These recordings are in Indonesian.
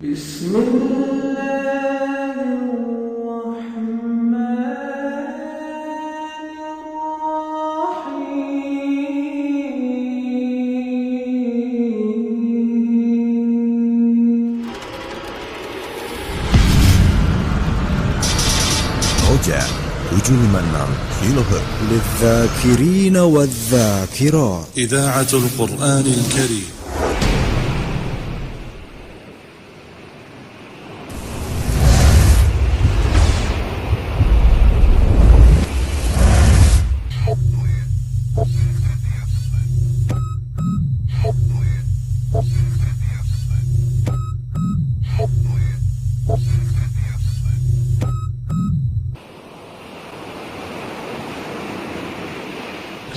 Roja 756 كيلوهرتز للذاكرين والذاكرات. إذاعة القرآن الكريم.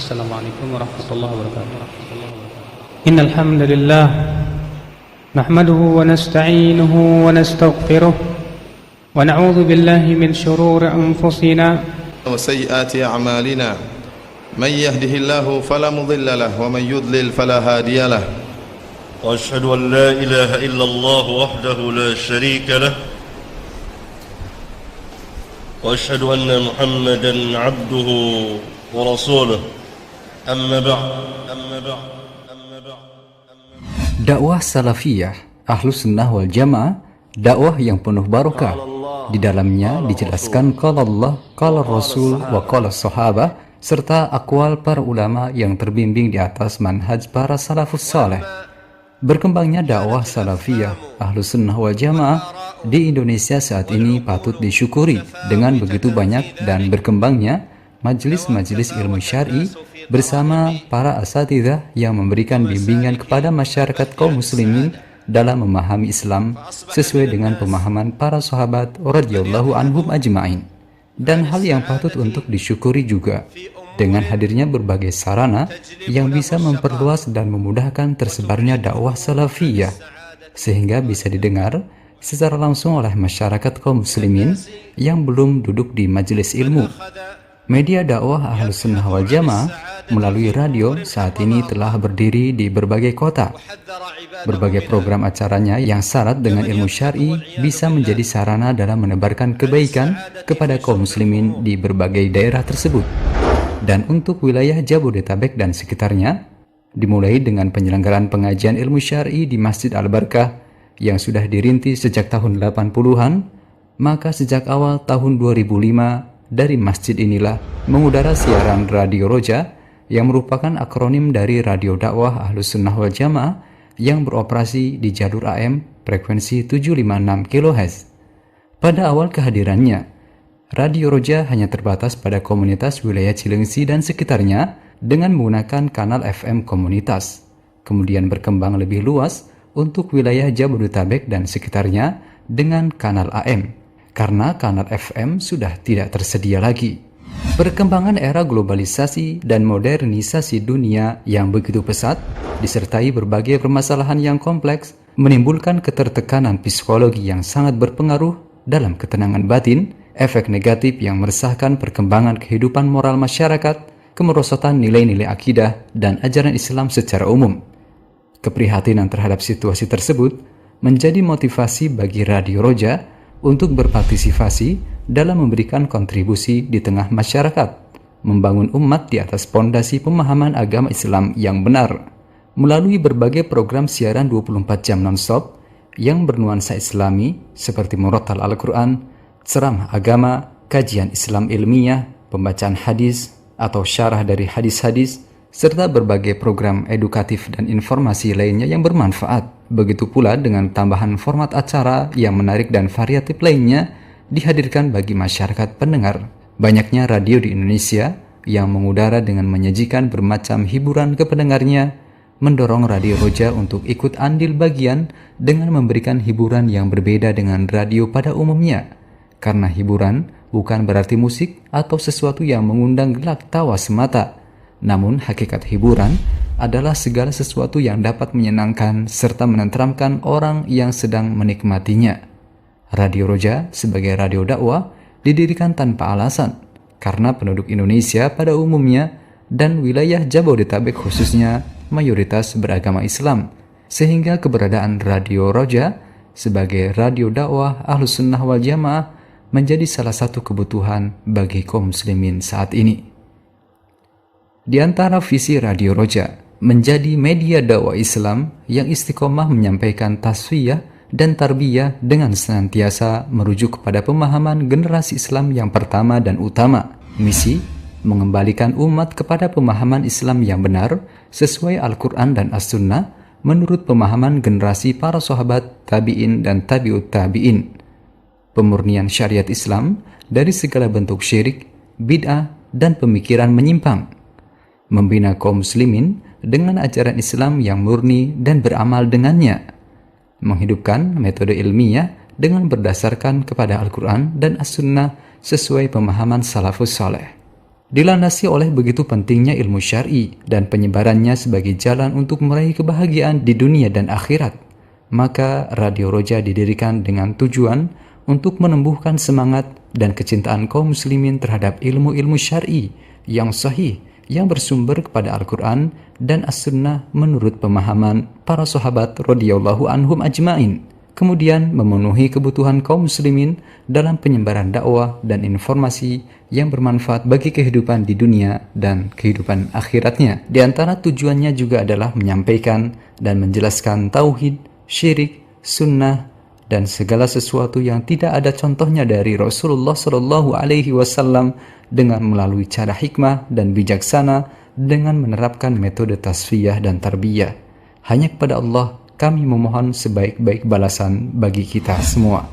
السلام عليكم ورحمة الله وبركاته. إن الحمد لله نحمده ونستعينه ونستغفره ونعوذ بالله من شرور أنفسنا وسيئات أعمالنا من يهده الله فلا مضل له ومن يضلل فلا هادي له وأشهد أن لا إله إلا الله وحده لا شريك له وأشهد أن محمدا عبده ورسوله أما بعد. Dakwah salafiyah Ahlus Sunnah wal Jamaah, dakwah yang penuh barokah. Di dalamnya dijelaskan qala Allah, qala Rasul, wa qala sahabah, serta akwal para ulama yang terbimbing di atas manhaj para salafus saleh. Berkembangnya dakwah salafiyah Ahlus Sunnah wal Jamaah di Indonesia saat ini patut disyukuri dengan begitu banyak dan berkembangnya majelis-majelis ilmu syar'i bersama para asatidzah yang memberikan bimbingan kepada masyarakat kaum muslimin dalam memahami Islam sesuai dengan pemahaman para sahabat radhiyallahu anhum ajma'in. Dan hal yang patut untuk disyukuri juga dengan hadirnya berbagai sarana yang bisa memperluas dan memudahkan tersebarnya dakwah salafiyah sehingga bisa didengar secara langsung oleh masyarakat kaum muslimin yang belum duduk di majelis ilmu. Media dakwah Ahlus Sunnah wal Jamaah melalui radio saat ini telah berdiri di berbagai kota. Berbagai program acaranya yang syarat dengan ilmu syar'i bisa menjadi sarana dalam menebarkan kebaikan kepada kaum muslimin di berbagai daerah tersebut. Dan untuk wilayah Jabodetabek dan sekitarnya, dimulai dengan penyelenggaraan pengajian ilmu syar'i di Masjid Al-Barkah yang sudah dirintis sejak tahun 80-an, maka sejak awal tahun 2005 dari masjid inilah mengudara siaran Radio Roja yang merupakan akronim dari Radio Dakwah Ahlus Sunnah wal Jamaah yang beroperasi di jalur AM frekuensi 756 kHz. Pada awal kehadirannya, Radio Roja hanya terbatas pada komunitas wilayah Cilengsi dan sekitarnya dengan menggunakan kanal FM komunitas, kemudian berkembang lebih luas untuk wilayah Jabodetabek dan sekitarnya dengan kanal AM. Karena kanal FM sudah tidak tersedia lagi. Perkembangan era globalisasi dan modernisasi dunia yang begitu pesat, disertai berbagai permasalahan yang kompleks, menimbulkan ketertekanan psikologi yang sangat berpengaruh dalam ketenangan batin, efek negatif yang meresahkan perkembangan kehidupan moral masyarakat, kemerosotan nilai-nilai akidah dan ajaran Islam secara umum. Keprihatinan terhadap situasi tersebut menjadi motivasi bagi Radio Roja untuk berpartisipasi dalam memberikan kontribusi di tengah masyarakat, membangun umat di atas pondasi pemahaman agama Islam yang benar, melalui berbagai program siaran 24 jam non-stop yang bernuansa Islami seperti murattal Al-Quran, ceramah agama, kajian Islam ilmiah, pembacaan hadis atau syarah dari hadis-hadis, serta berbagai program edukatif dan informasi lainnya yang bermanfaat. Begitu pula dengan tambahan format acara yang menarik dan variatif lainnya dihadirkan bagi masyarakat pendengar. Banyaknya radio di Indonesia yang mengudara dengan menyajikan bermacam hiburan ke pendengarnya, mendorong Radio Roja untuk ikut andil bagian dengan memberikan hiburan yang berbeda dengan radio pada umumnya. Karena hiburan bukan berarti musik atau sesuatu yang mengundang gelak tawa semata, namun hakikat hiburan adalah segala sesuatu yang dapat menyenangkan serta menenteramkan orang yang sedang menikmatinya. Radio Roja sebagai radio dakwah didirikan tanpa alasan, karena penduduk Indonesia pada umumnya dan wilayah Jabodetabek khususnya mayoritas beragama Islam, sehingga keberadaan Radio Roja sebagai radio dakwah Ahlus Sunnah wal Jamaah menjadi salah satu kebutuhan bagi kaum muslimin saat ini. Di antara visi Radio Roja menjadi media dakwah Islam yang istiqomah menyampaikan tasfiyah dan tarbiyah dengan senantiasa merujuk kepada pemahaman generasi Islam yang pertama dan utama. Misi mengembalikan umat kepada pemahaman Islam yang benar sesuai Al-Quran dan As-Sunnah menurut pemahaman generasi para sahabat, tabi'in dan tabi'ut tabi'in. Pemurnian syariat Islam dari segala bentuk syirik, bid'ah, dan pemikiran menyimpang. Membina kaum muslimin dengan ajaran Islam yang murni dan beramal dengannya. Menghidupkan metode ilmiah dengan berdasarkan kepada Al-Quran dan As-Sunnah sesuai pemahaman salafus saleh. Dilandasi oleh begitu pentingnya ilmu syar'i dan penyebarannya sebagai jalan untuk meraih kebahagiaan di dunia dan akhirat, maka Radio Roja didirikan dengan tujuan untuk menumbuhkan semangat dan kecintaan kaum muslimin terhadap ilmu-ilmu syar'i yang sahih yang bersumber kepada Al-Quran dan As-Sunnah menurut pemahaman para sahabat radhiyallahu anhum ajmain, kemudian memenuhi kebutuhan kaum muslimin dalam penyebaran dakwah dan informasi yang bermanfaat bagi kehidupan di dunia dan kehidupan akhiratnya. Di antara tujuannya juga adalah menyampaikan dan menjelaskan tauhid, syirik, sunnah, dan segala sesuatu yang tidak ada contohnya dari Rasulullah SAW dengan melalui cara hikmah dan bijaksana dengan menerapkan metode tasfiyah dan tarbiyah. Hanya kepada Allah kami memohon sebaik-baik balasan bagi kita semua.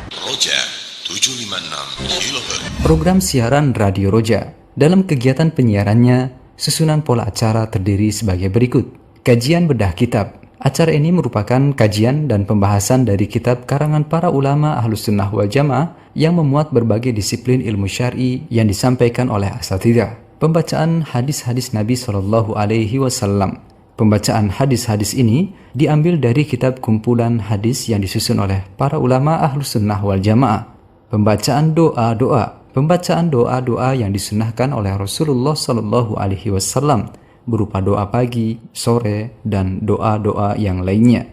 Roja 756 kHz. Program siaran Radio Roja dalam kegiatan penyiarannya susunan pola acara terdiri sebagai berikut. Kajian bedah kitab. Acara ini merupakan kajian dan pembahasan dari kitab karangan para ulama Ahlus Sunnah wal Jamaah yang memuat berbagai disiplin ilmu syar'i yang disampaikan oleh asatidzah. Pembacaan hadis-hadis Nabi SAW. Pembacaan hadis-hadis ini diambil dari kitab kumpulan hadis yang disusun oleh para ulama Ahlus Sunnah wal Jamaah. Pembacaan doa-doa. Pembacaan doa-doa yang disunnahkan oleh Rasulullah SAW berupa doa pagi, sore, dan doa-doa yang lainnya.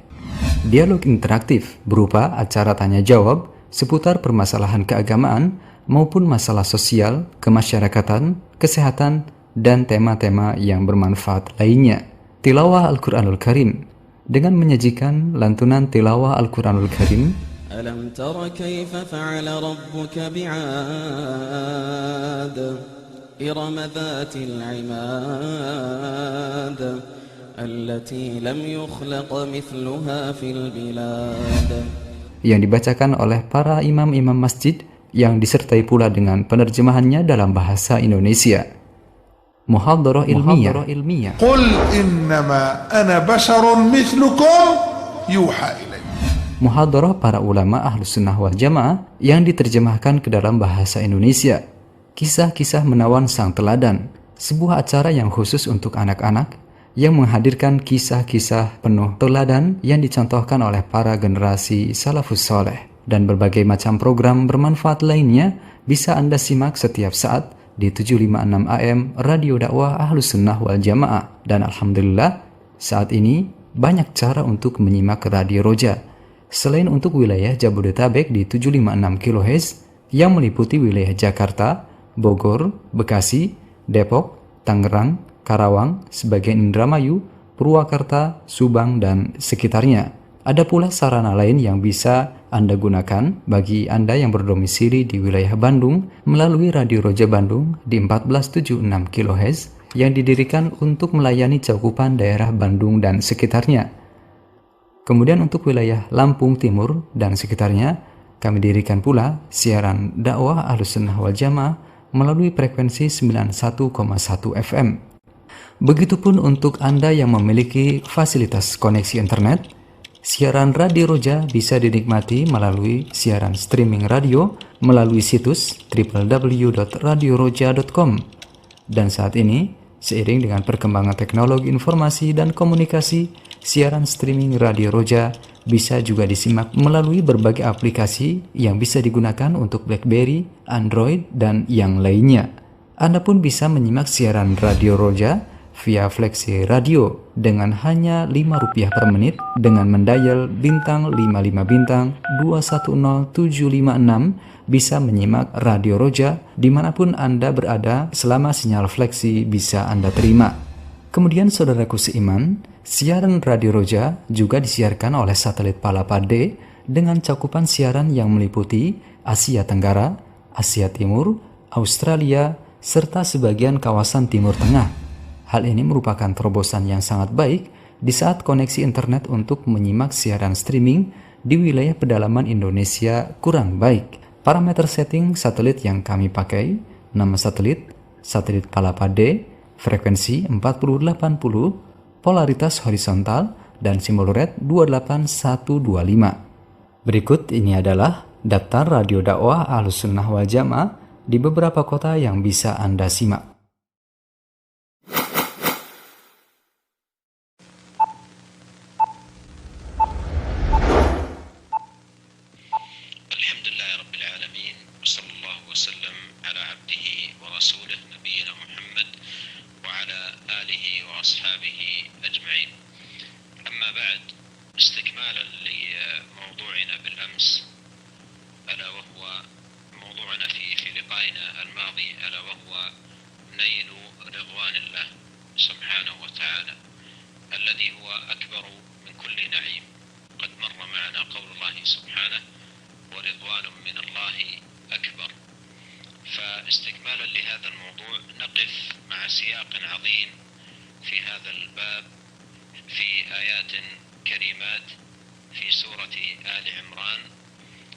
Dialog interaktif berupa acara tanya-jawab seputar permasalahan keagamaan maupun masalah sosial, kemasyarakatan, kesehatan, dan tema-tema yang bermanfaat lainnya. Tilawah Al-Quranul Karim dengan menyajikan lantunan tilawah Al-Quranul Karim. Alam tara kaifa fa'ala rabbuka bi'ad إرم ذات العماد التي لم يخلق مثلها في البلاد yang dibacakan oleh para imam-imam masjid yang disertai pula dengan penerjemahannya dalam bahasa Indonesia. Muhadharah ilmiah. قل إنما أنا بشر مثلكم يوحى إلي. Muhadharah para ulama Ahlus Sunnah wal Jamaah yang diterjemahkan ke dalam bahasa Indonesia. Kisah-kisah menawan sang teladan, sebuah acara yang khusus untuk anak-anak yang menghadirkan kisah-kisah penuh teladan yang dicontohkan oleh para generasi salafus saleh, dan berbagai macam program bermanfaat lainnya bisa Anda simak setiap saat di 756 AM Radio Dakwah Ahlus Sunnah wal Jamaah. Dan alhamdulillah saat ini banyak cara untuk menyimak Radio Roja. Selain untuk wilayah Jabodetabek di 756 kHz yang meliputi wilayah Jakarta, Bogor, Bekasi, Depok, Tangerang, Karawang, sebagian Indramayu, Purwakarta, Subang, dan sekitarnya. Ada pula sarana lain yang bisa Anda gunakan bagi Anda yang berdomisili di wilayah Bandung melalui Radio Roja Bandung di 1476 kHz yang didirikan untuk melayani cakupan daerah Bandung dan sekitarnya. Kemudian untuk wilayah Lampung Timur dan sekitarnya, kami dirikan pula siaran dakwah Ahlus Sunnah wal Jamaah melalui frekuensi 91,1 FM. Begitupun untuk Anda yang memiliki fasilitas koneksi internet, siaran Radio Roja bisa dinikmati melalui siaran streaming radio melalui situs www.radioroja.com. Dan saat ini, seiring dengan perkembangan teknologi informasi dan komunikasi, siaran streaming Radio Roja bisa juga disimak melalui berbagai aplikasi yang bisa digunakan untuk BlackBerry, Android, dan yang lainnya. Anda pun bisa menyimak siaran Radio Roja via Fleksi Radio dengan hanya Rp5 per menit dengan mendial bintang 55 bintang 210756 bisa menyimak Radio Roja dimanapun Anda berada selama sinyal Fleksi bisa Anda terima. Kemudian saudaraku seiman, siaran Radio Roja juga disiarkan oleh satelit Palapa D dengan cakupan siaran yang meliputi Asia Tenggara, Asia Timur, Australia, serta sebagian kawasan Timur Tengah. Hal ini merupakan terobosan yang sangat baik di saat koneksi internet untuk menyimak siaran streaming di wilayah pedalaman Indonesia kurang baik. Parameter setting satelit yang kami pakai, nama satelit Palapa D, frekuensi 4080, polaritas horizontal, dan simbol red 28125. Berikut ini adalah daftar radio dakwah Ahlussunnah wal Jamaah di beberapa kota yang bisa Anda simak. استكمالا لموضوعنا بالأمس ألا وهو موضوعنا في لقائنا الماضي ألا وهو نيل رضوان الله سبحانه وتعالى الذي هو أكبر من كل نعيم. قد مر معنا قول الله سبحانه ورضوان من الله أكبر. فاستكمالا لهذا الموضوع نقف مع سياق عظيم في هذا الباب في آيات كريمات في سورة آل عمران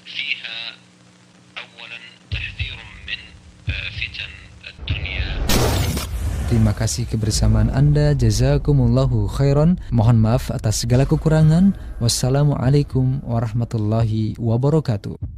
فيها أولا تحذير من فتن الدنيا. Terima kasih kebersamaan Anda. Jazakumullahu khairan. Mohon maaf atas segala kekurangan. Wassalamualaikum warahmatullahi wabarakatuh.